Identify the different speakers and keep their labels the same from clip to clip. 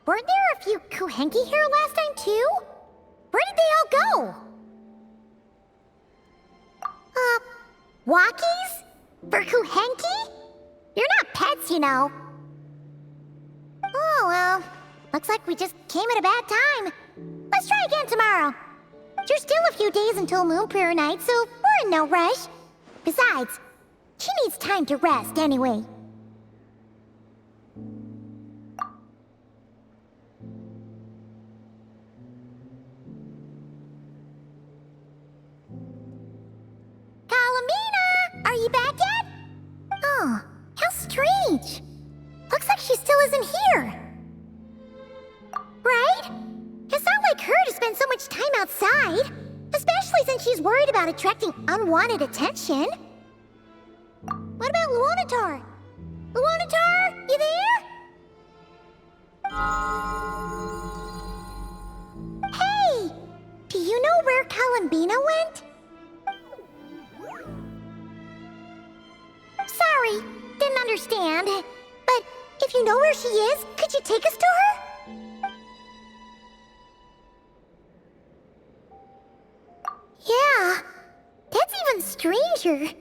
Speaker 1: weren't there a few Kuhenki here last time too? Where did they all go? Walkies? For Kuhenki? You're not pets, you know. Oh, well, looks like we just came at a bad time. Let's try again tomorrow. There's still a few days until Moon Prayer Night, so we're in no rush. Besides, she needs time to rest anyway. Kalamina! Are you back yet? Oh, how strange. Looks like she still isn't here. Right? It's not like her to spend so much time outside, especially since she's worried about attracting unwanted attention. What about Luonatar? Luonatar, you there? Hey! Do you know where Kalambina went? Sorry, didn't understand. But if you know where she is, could you take us to her? Yeah, that's even stranger.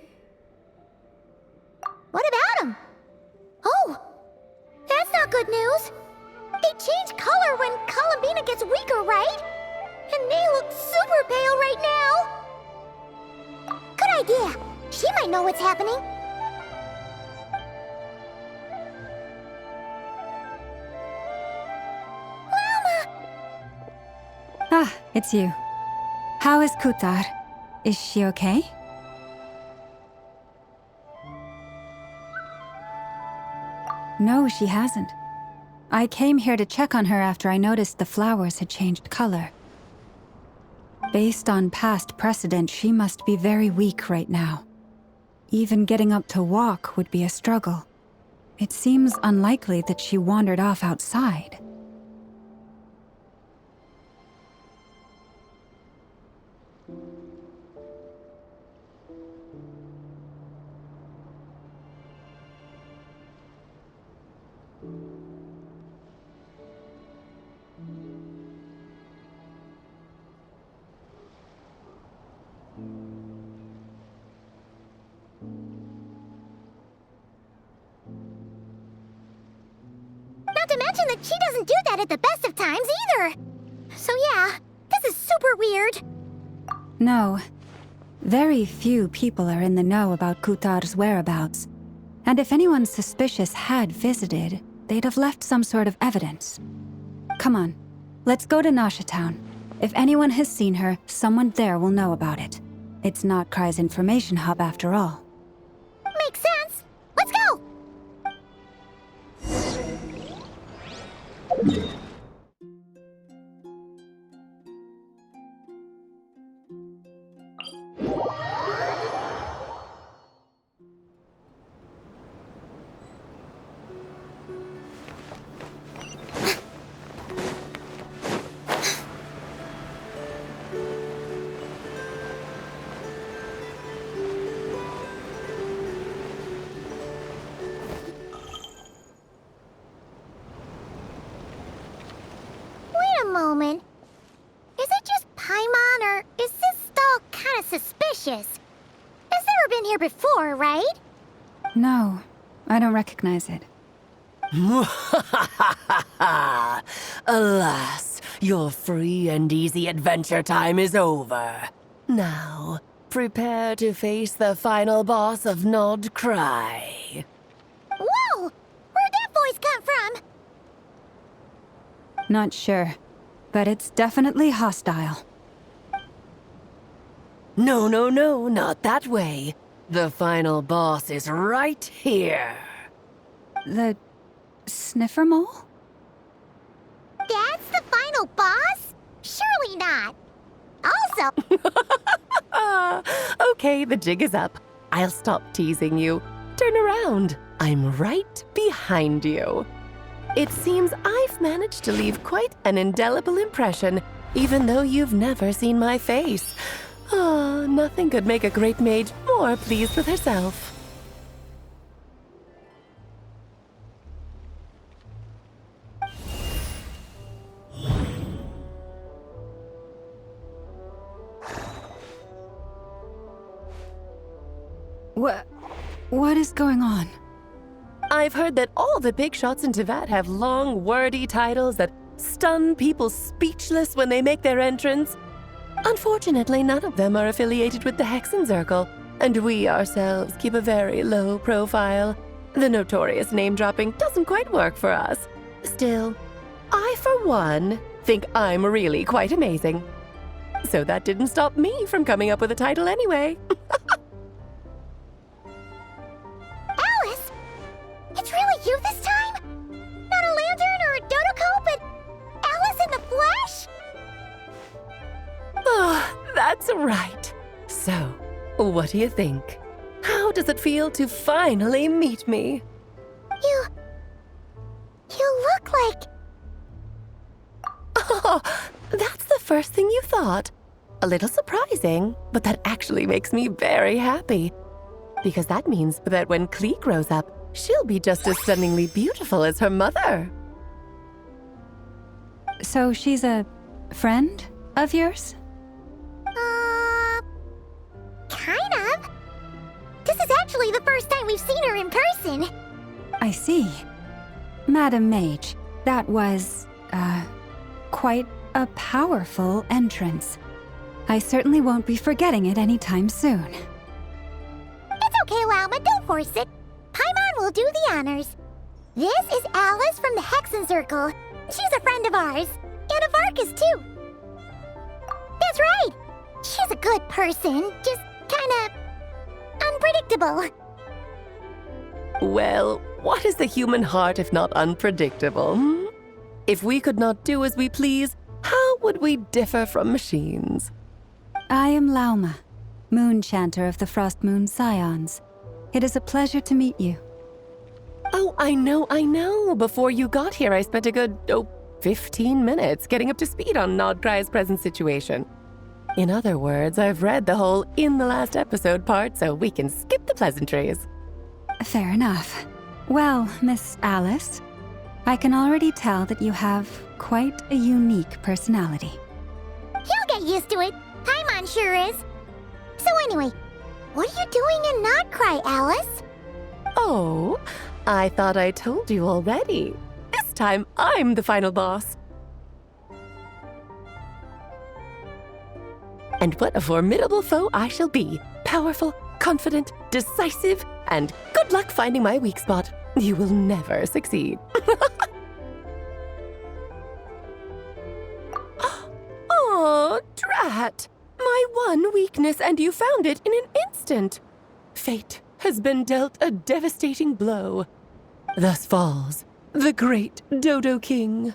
Speaker 1: What about him? Oh, that's not good news. They change color when Kalambina gets weaker, right? And they look super pale right now. Good idea. She might know what's happening.
Speaker 2: Ah, it's you. How is Kutar? Is she okay? No, she hasn't. I came here to check on her after I noticed the flowers had changed color. Based on past precedent, she must be very weak right now. Even getting up to walk would be a struggle. It seems unlikely that she wandered off outside.
Speaker 1: Not to mention that she doesn't do that at the best of times either. So yeah, this is super weird.
Speaker 2: No. Very few people are in the know about Kutar's whereabouts. And if anyone suspicious had visited, they'd have left some sort of evidence. Come on, let's go to Nasha Town. If anyone has seen her, someone there will know about it. It's not Kry's information hub after all.
Speaker 1: Makes sense. Let's go! Moment. Is it just Paimon, or is this stall kind of suspicious? It's never been here before, right?
Speaker 2: No, I don't recognize it.
Speaker 3: Alas, your free and easy adventure time is over. Now, prepare to face the final boss of Nod Cry.
Speaker 1: Whoa! Where'd that voice come from?
Speaker 2: Not sure, but it's definitely hostile.
Speaker 3: No, not that way. The final boss is right here.
Speaker 2: The sniffer mole?
Speaker 1: That's the final boss? Surely not. Also...
Speaker 3: Okay, the jig is up. I'll stop teasing you. Turn around. I'm right behind you. It seems I've managed to leave quite an indelible impression, even though you've never seen my face. Ah, nothing could make a great mage more pleased with herself.
Speaker 2: What is going on?
Speaker 3: I've heard that all the big shots in Teyvat have long, wordy titles that stun people speechless when they make their entrance. Unfortunately, none of them are affiliated with the Hexenzirkel, and we ourselves keep a very low profile. The notorious name-dropping doesn't quite work for us. Still, I, for one, think I'm really quite amazing. So that didn't stop me from coming up with a title anyway.
Speaker 1: Alice? It's really you this time? Not a lantern or a dodo but Alice in the flesh?
Speaker 3: Oh, that's right. So, what do you think? How does it feel to finally meet me?
Speaker 1: You look like...
Speaker 3: Oh, that's the first thing you thought. A little surprising, but that actually makes me very happy. Because that means that when Klee grows up, she'll be just as stunningly beautiful as her mother.
Speaker 2: So she's a friend of yours?
Speaker 1: Kind of. This is actually the first time we've seen her in person.
Speaker 2: I see. Madam Mage, that was, quite a powerful entrance. I certainly won't be forgetting it anytime soon.
Speaker 1: It's okay, Lauma, don't force it. Paimon will do the honors. This is Alice from the Hexenzirkel. She's a friend of ours, and of Arcus, too. That's right. She's a good person, just kinda unpredictable.
Speaker 3: Well, what is the human heart if not unpredictable? Hmm? If we could not do as we please, how would we differ from machines?
Speaker 2: I am Lauma, Moon Chanter of the Frost Moon Scions. It is a pleasure to meet you.
Speaker 3: Oh, I know. Before you got here, I spent a good, 15 minutes getting up to speed on Nodcry's present situation. In other words, I've read the whole in the last episode part, so we can skip the pleasantries.
Speaker 2: Fair enough. Well, Miss Alice, I can already tell that you have quite a unique personality.
Speaker 1: He'll get used to it. Paimon sure is. So anyway, what are you doing in Nodcry, Alice?
Speaker 3: Oh, I thought I told you already. This time, I'm the final boss. And what a formidable foe I shall be. Powerful, confident, decisive, and good luck finding my weak spot. You will never succeed. Oh, drat! My one weakness, and you found it in an instant. Fate has been dealt a devastating blow. Thus falls the great Dodo King.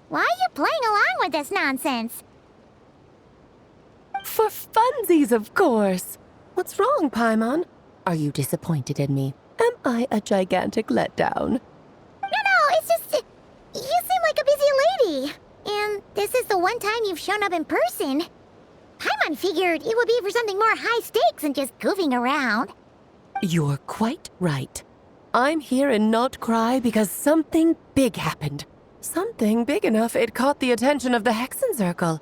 Speaker 1: Why are you playing along with this nonsense?
Speaker 3: For funsies, of course. What's wrong, Paimon? Are you disappointed in me? Am I a gigantic letdown?
Speaker 1: No, it's just... You seem like a busy lady. And this is the one time you've shown up in person. Paimon figured it would be for something more high stakes than just goofing around.
Speaker 3: You're quite right. I'm here in Nodcry because something big happened. Something big enough it caught the attention of the Hexenzirkel.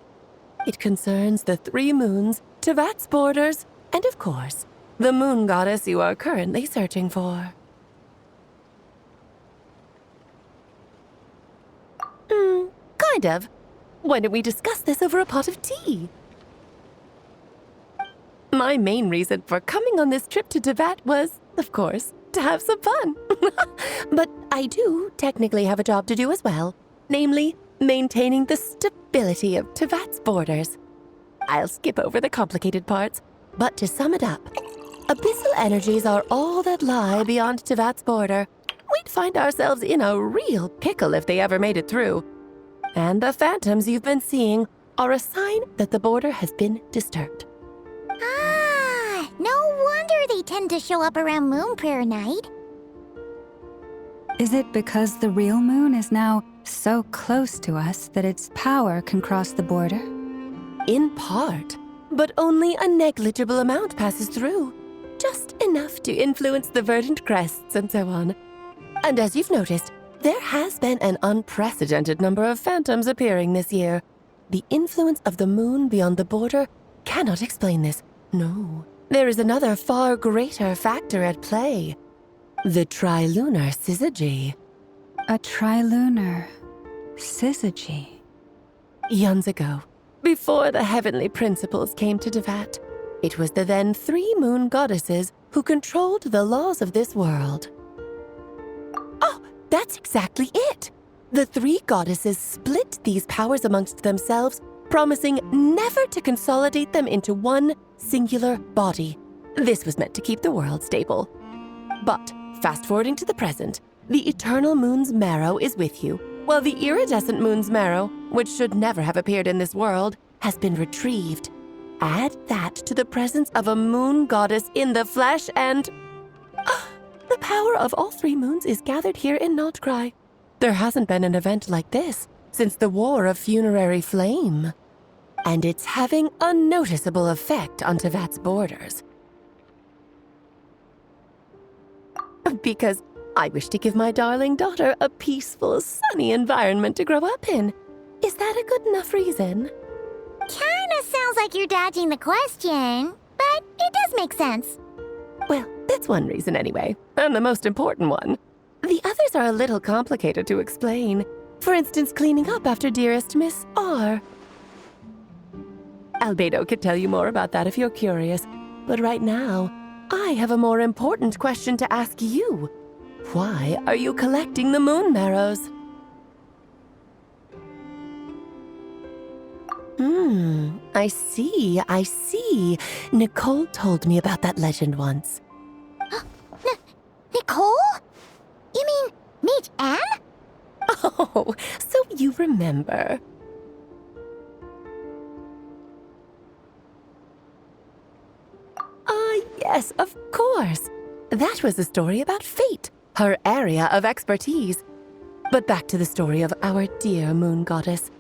Speaker 3: It concerns the 3 moons, Teyvat's borders, and of course, the moon goddess you are currently searching for. Kind of. Why don't we discuss this over a pot of tea? My main reason for coming on this trip to Teyvat was, of course, to have some fun. But I do technically have a job to do as well, namely, maintaining the stability of Teyvat's borders. I'll skip over the complicated parts, but to sum it up, abyssal energies are all that lie beyond Teyvat's border. We'd find ourselves in a real pickle if they ever made it through. And the phantoms you've been seeing are a sign that the border has been disturbed.
Speaker 1: No wonder they tend to show up around Moon Prayer Night.
Speaker 2: Is it because the real moon is now so close to us that its power can cross the border?
Speaker 3: In part, but only a negligible amount passes through. Just enough to influence the verdant crests and so on. And as you've noticed, there has been an unprecedented number of phantoms appearing this year. The influence of the moon beyond the border cannot explain this. No, there is another far greater factor at play. The trilunar syzygy.
Speaker 2: A trilunar syzygy.
Speaker 3: Eons ago, before the heavenly principles came to Devat, it was the then 3 moon goddesses who controlled the laws of this world. Oh, that's exactly it! The 3 goddesses split these powers amongst themselves, promising never to consolidate them into one singular body. This was meant to keep the world stable. But, fast-forwarding to the present, the eternal moon's marrow is with you, while the iridescent moon's marrow, which should never have appeared in this world, has been retrieved. Add that to the presence of a moon goddess in the flesh and... the power of all 3 moons is gathered here in Notcry. There hasn't been an event like this since the War of Funerary Flame. And it's having a noticeable effect on Tevat's borders. Because I wish to give my darling daughter a peaceful, sunny environment to grow up in. Is that a good enough reason?
Speaker 1: Kinda sounds like you're dodging the question, but it does make sense.
Speaker 3: Well, that's one reason anyway, and the most important one. The others are a little complicated to explain. For instance, cleaning up after dearest Miss R. Albedo could tell you more about that if you're curious, but right now, I have a more important question to ask you. Why are you collecting the moon marrows? I see. Nicole told me about that legend once.
Speaker 1: Nicole? You mean Mage Anne?
Speaker 3: Oh, so you remember. Yes, of course. That was a story about fate, her area of expertise. But back to the story of our dear moon goddess.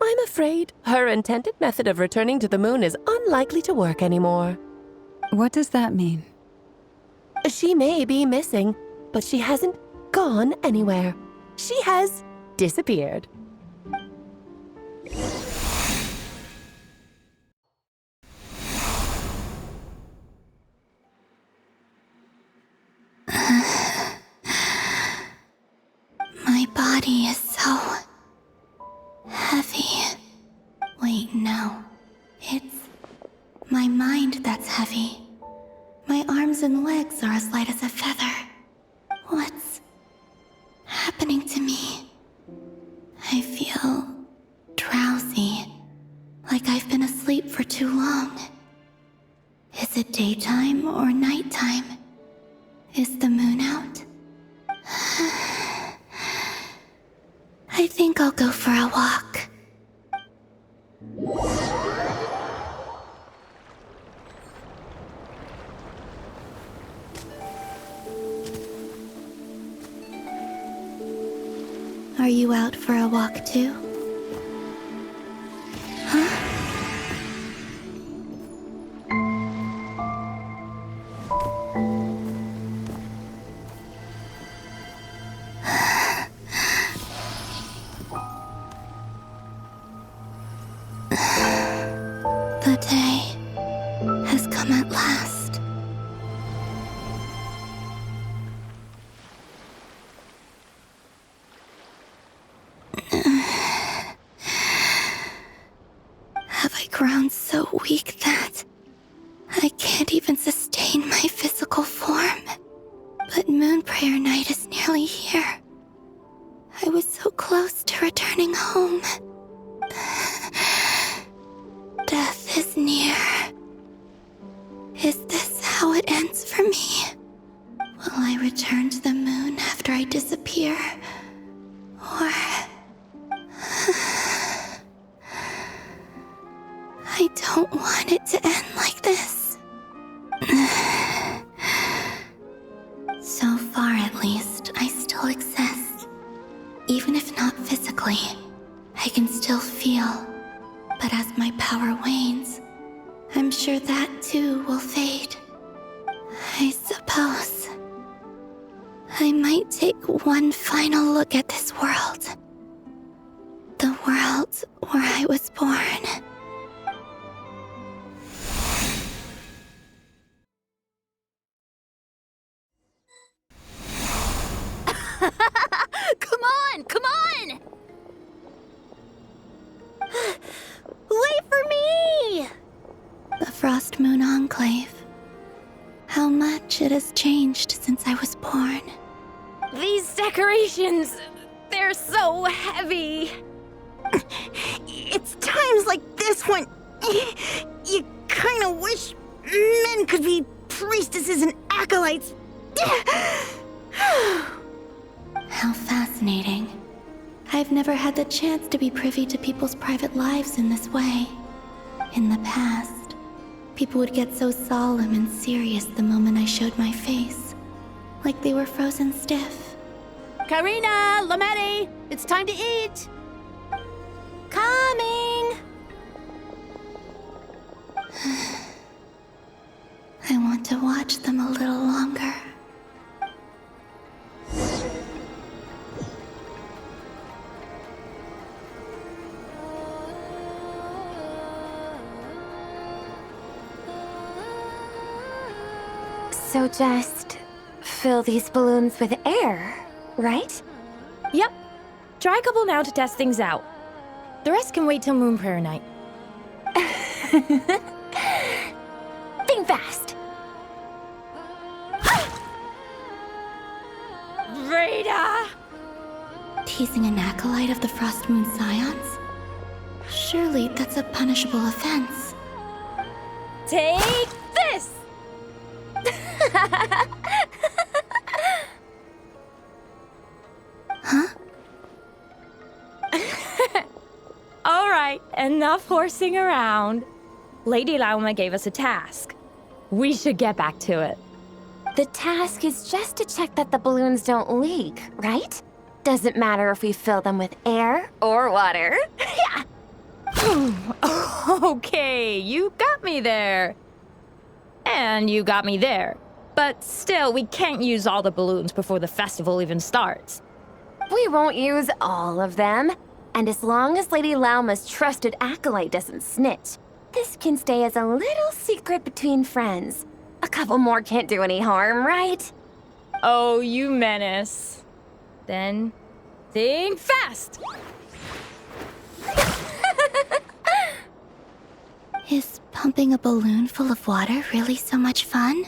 Speaker 3: I'm afraid her intended method of returning to the moon is unlikely to work anymore.
Speaker 2: What does that mean?
Speaker 3: She may be missing, but she hasn't gone anywhere. She has disappeared.
Speaker 4: My body is so heavy. Wait, no. It's my mind that's heavy. My arms and legs are as light as a feather. What's happening to me? I feel drowsy, like I've been asleep for too long. Is it daytime or nighttime? Is the moon out? I think I'll go for a walk. Are you out for a walk too? Huh? The day has come at last. Have I grown so weak that I can't even sustain my physical form? But Moon Prayer Night is nearly here. I was so close to returning home. Death is near. Is this how it ends for me? Will I return to the moon after I disappear? Or... I don't want it to end like this. So far, at least, I still exist. Even if not physically, I can still feel. But as my power wanes, I'm sure that too will fade. I suppose I might take one final look at this world. The world where I was born. much it has changed since I was born.
Speaker 5: These decorations, they're so heavy.
Speaker 6: It's times like this when you kind of wish men could be priestesses and acolytes.
Speaker 4: How fascinating. I've never had the chance to be privy to people's private lives in this way. In the past, people would get so solemn and serious the moment I showed my face, like they were frozen stiff.
Speaker 5: Karina, Lametti, it's time to eat. Coming.
Speaker 4: I want to watch them a little longer.
Speaker 1: So just fill these balloons with air, right?
Speaker 5: Yep. Try a couple now to test things out. The rest can wait till Moon Prayer Night.
Speaker 1: Think fast.
Speaker 5: Rita!
Speaker 4: Teasing an acolyte of the Frost Moon Scions? Surely that's a punishable offense.
Speaker 5: Take this!
Speaker 4: Huh?
Speaker 5: All right, enough horsing around. Lady Lauma gave us a task. We should get back to it.
Speaker 1: The task is just to check that the balloons don't leak, right? Doesn't matter if we fill them with air or water. Yeah.
Speaker 5: Okay, you got me there. And you got me there. But still, we can't use all the balloons before the festival even starts.
Speaker 1: We won't use all of them. And as long as Lady Lauma's trusted acolyte doesn't snitch, this can stay as a little secret between friends. A couple more can't do any harm, right?
Speaker 5: Oh, you menace. Then, think fast!
Speaker 4: Is pumping a balloon full of water really so much fun?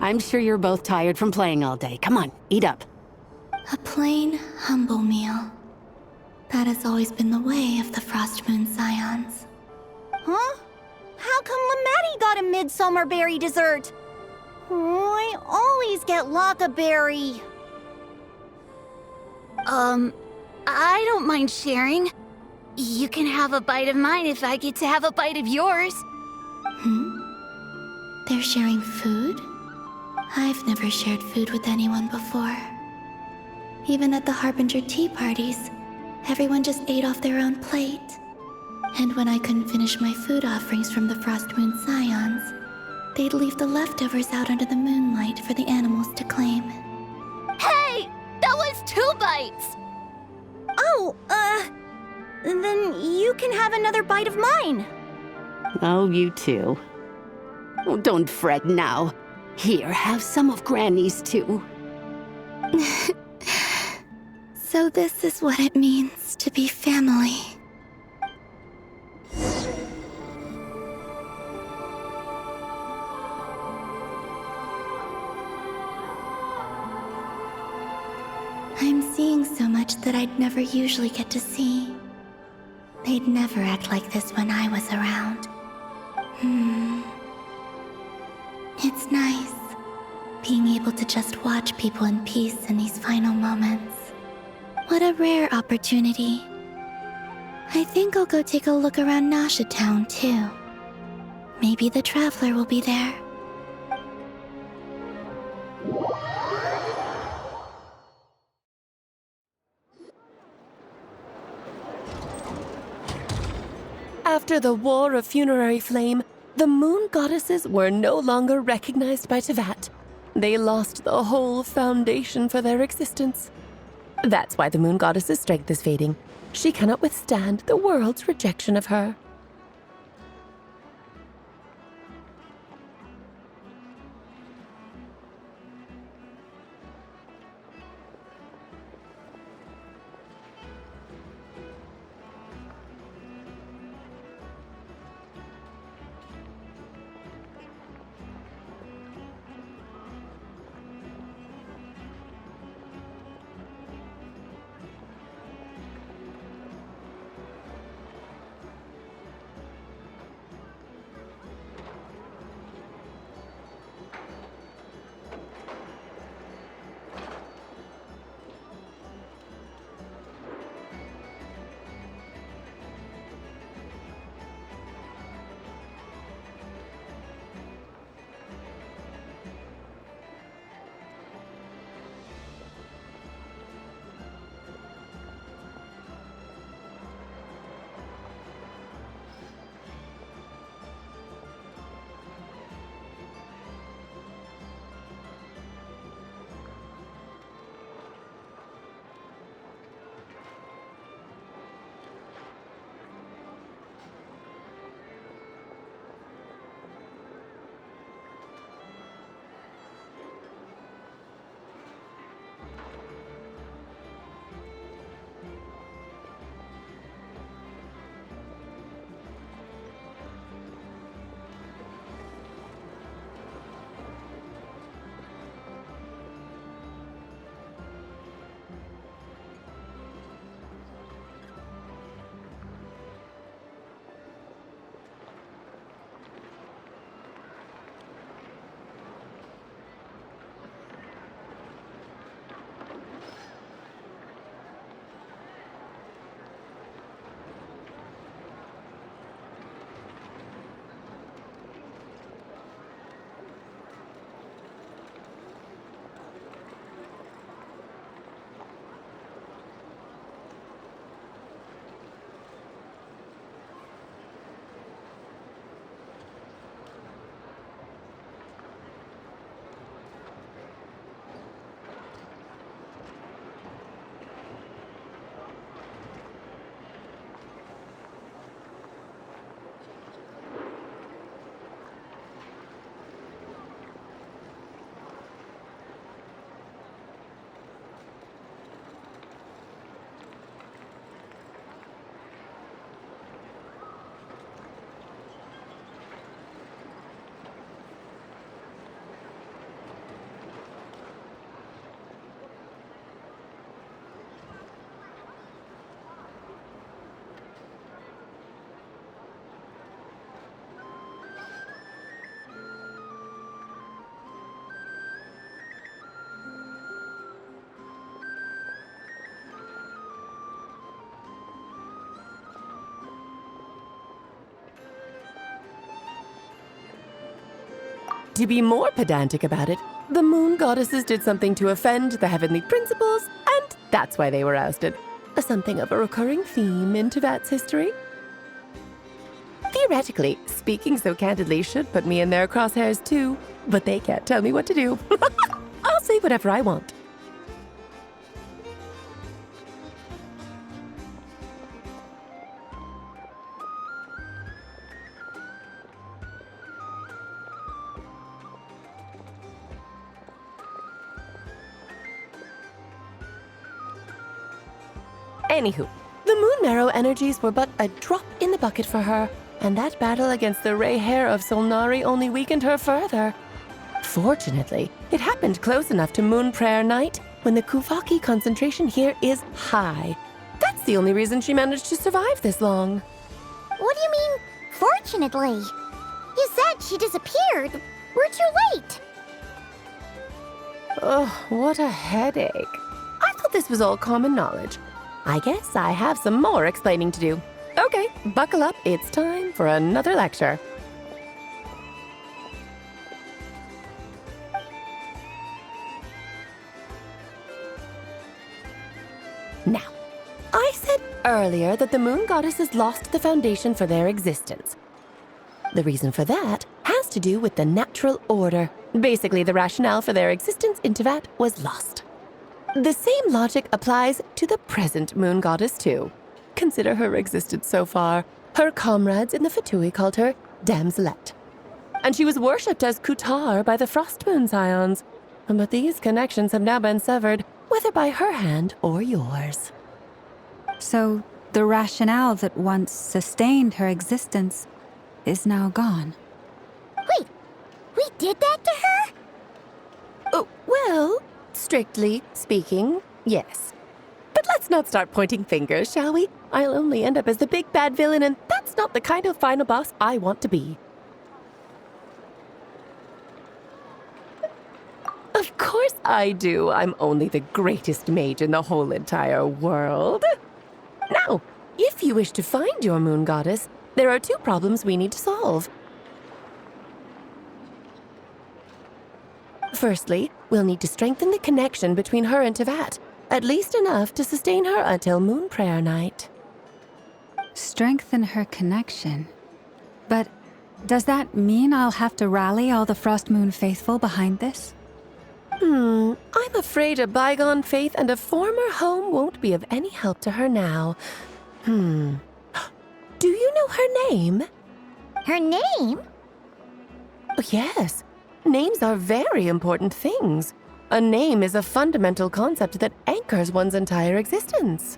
Speaker 7: I'm sure you're both tired from playing all day. Come on, eat up.
Speaker 4: A plain, humble meal. That has always been the way of the Frost Moon Scions.
Speaker 6: Huh? How come Lametti got a midsummer berry dessert? I always get Lockaberry. I don't mind sharing. You can have a bite of mine if I get to have a bite of yours.
Speaker 4: They're sharing food? I've never shared food with anyone before. Even at the Harbinger tea parties, everyone just ate off their own plate. And when I couldn't finish my food offerings from the Frost Moon Scions, they'd leave the leftovers out under the moonlight for the animals to claim.
Speaker 1: Hey! That was 2 bites!
Speaker 6: Oh, then you can have another bite of mine.
Speaker 7: Oh, you too. Oh, don't fret now. Here, have some of Granny's too.
Speaker 4: So this is what it means to be family. I'm seeing so much that I'd never usually get to see. They'd never act like this when I was around. It's nice, being able to just watch people in peace in these final moments. What a rare opportunity. I think I'll go take a look around Nasha Town, too. Maybe the Traveler will be there.
Speaker 3: After the War of Funerary Flame, the moon goddesses were no longer recognized by Tevat. They lost the whole foundation for their existence. That's why the moon goddess's strength is fading. She cannot withstand the world's rejection of her. To be more pedantic about it, the moon goddesses did something to offend the heavenly principles, and that's why they were ousted. Something of a recurring theme in Tevat's history. Theoretically, speaking so candidly should put me in their crosshairs too, but they can't tell me what to do. I'll say whatever I want. Anywho, the Moon Marrow energies were but a drop in the bucket for her, and that battle against the Ray Hair of Solnari only weakened her further. Fortunately, it happened close enough to Moon Prayer Night when the Kuvaki concentration here is high. That's the only reason she managed to survive this long.
Speaker 1: What do you mean, fortunately? You said she disappeared. We're too late.
Speaker 3: Ugh, what a headache. I thought this was all common knowledge. I guess I have some more explaining to do. Okay, buckle up. It's time for another lecture. Now, I said earlier that the moon goddesses lost the foundation for their existence. The reason for that has to do with the natural order. Basically, the rationale for their existence in Tevat was lost. The same logic applies to the present moon goddess, too. Consider her existence so far. Her comrades in the Fatui called her Damselette. And she was worshipped as Kutar by the Frost Moon Scions. But these connections have now been severed, whether by her hand or yours.
Speaker 2: So, the rationale that once sustained her existence is now gone.
Speaker 1: Wait, we did that to her?
Speaker 3: Oh, well, strictly speaking, yes. But let's not start pointing fingers, shall we? I'll only end up as the big bad villain, and that's not the kind of final boss I want to be. Of course I do. I'm only the greatest mage in the whole entire world. Now, if you wish to find your moon goddess, there are two problems we need to solve. Firstly, we'll need to strengthen the connection between her and Tevat, at least enough to sustain her until Moon Prayer Night.
Speaker 2: Strengthen her connection. But does that mean I'll have to rally all the Frost Moon faithful behind this?
Speaker 3: I'm afraid a bygone faith and a former home won't be of any help to her now. Do you know her name?
Speaker 1: Her name?
Speaker 3: Oh, yes. Names are very important things. A name is a fundamental concept that anchors one's entire existence.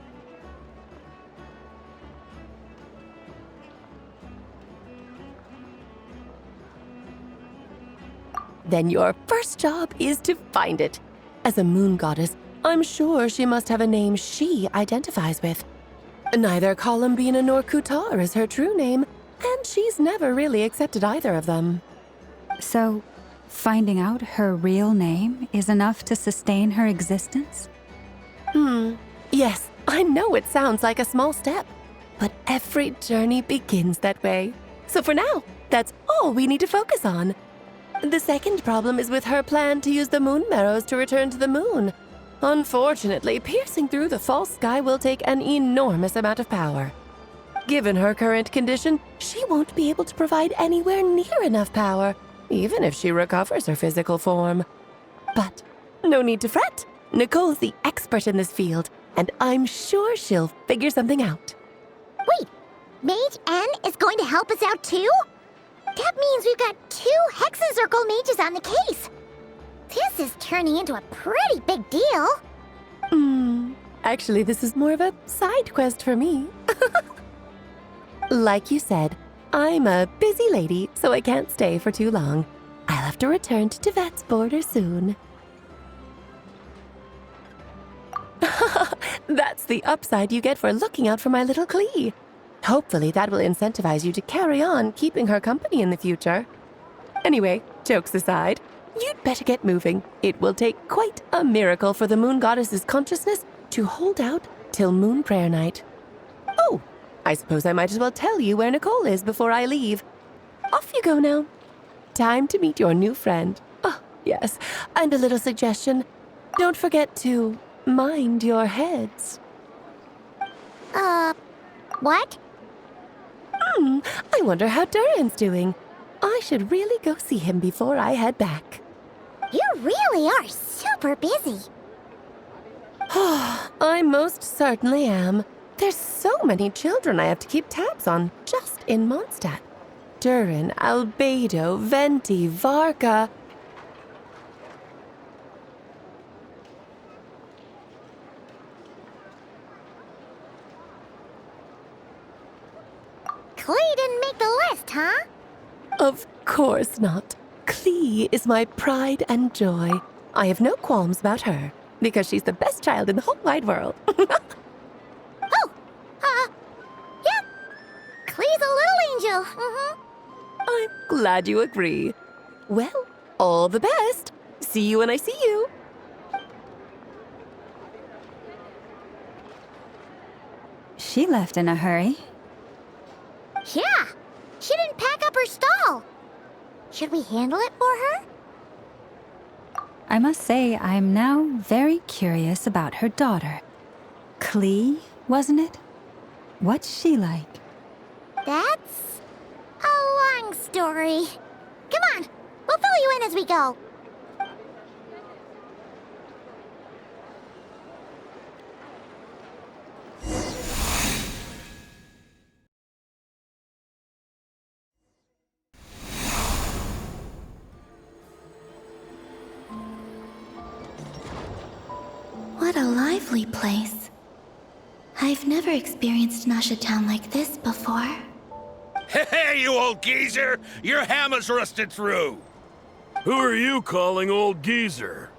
Speaker 3: Then your first job is to find it. As a moon goddess, I'm sure she must have a name she identifies with. Neither Columbina nor Kutar is her true name, and she's never really accepted either of them.
Speaker 2: So, finding out her real name is enough to sustain her existence?
Speaker 3: Yes, I know it sounds like a small step, but every journey begins that way. So for now, that's all we need to focus on. The second problem is with her plan to use the moon marrows to return to the moon. Unfortunately, piercing through the false sky will take an enormous amount of power. Given her current condition, she won't be able to provide anywhere near enough power, even if she recovers her physical form. But no need to fret. Nicole's the expert in this field, and I'm sure she'll figure something out.
Speaker 1: Wait, Mage N is going to help us out too? That means we've got 2 Hexencircle mages on the case. This is turning into a pretty big deal.
Speaker 3: Actually, this is more of a side quest for me. Like you said, I'm a busy lady, so I can't stay for too long. I'll have to return to Tevat's border soon. That's the upside you get for looking out for my little Klee. Hopefully that will incentivize you to carry on keeping her company in the future. Anyway, jokes aside, you'd better get moving. It will take quite a miracle for the moon goddess's consciousness to hold out till Moon Prayer Night. Oh, I suppose I might as well tell you where Nicole is before I leave. Off you go now. Time to meet your new friend. Oh, yes, and a little suggestion. Don't forget to mind your heads.
Speaker 1: What?
Speaker 3: I wonder how Durin's doing. I should really go see him before I head back.
Speaker 1: You really are super busy.
Speaker 3: I most certainly am. There's so many children I have to keep tabs on just in Mondstadt. Durin, Albedo, Venti, Varka.
Speaker 1: Klee didn't make the list, huh?
Speaker 3: Of course not. Klee is my pride and joy. I have no qualms about her, because she's the best child in the whole wide world.
Speaker 1: Yeah. Klee's a little angel.
Speaker 3: I'm glad you agree. Well, all the best. See you when I see you.
Speaker 2: She left in a hurry.
Speaker 1: Yeah. She didn't pack up her stall. Should we handle it for her?
Speaker 2: I must say, I'm now very curious about her daughter. Klee, wasn't it? What's she like?
Speaker 1: That's a long story. Come on, we'll fill you in as we go.
Speaker 4: What a lively place. I've never experienced Nasha Town like this before.
Speaker 8: Hey, you old geezer! Your hammer's rusted through!
Speaker 9: Who are you calling old geezer?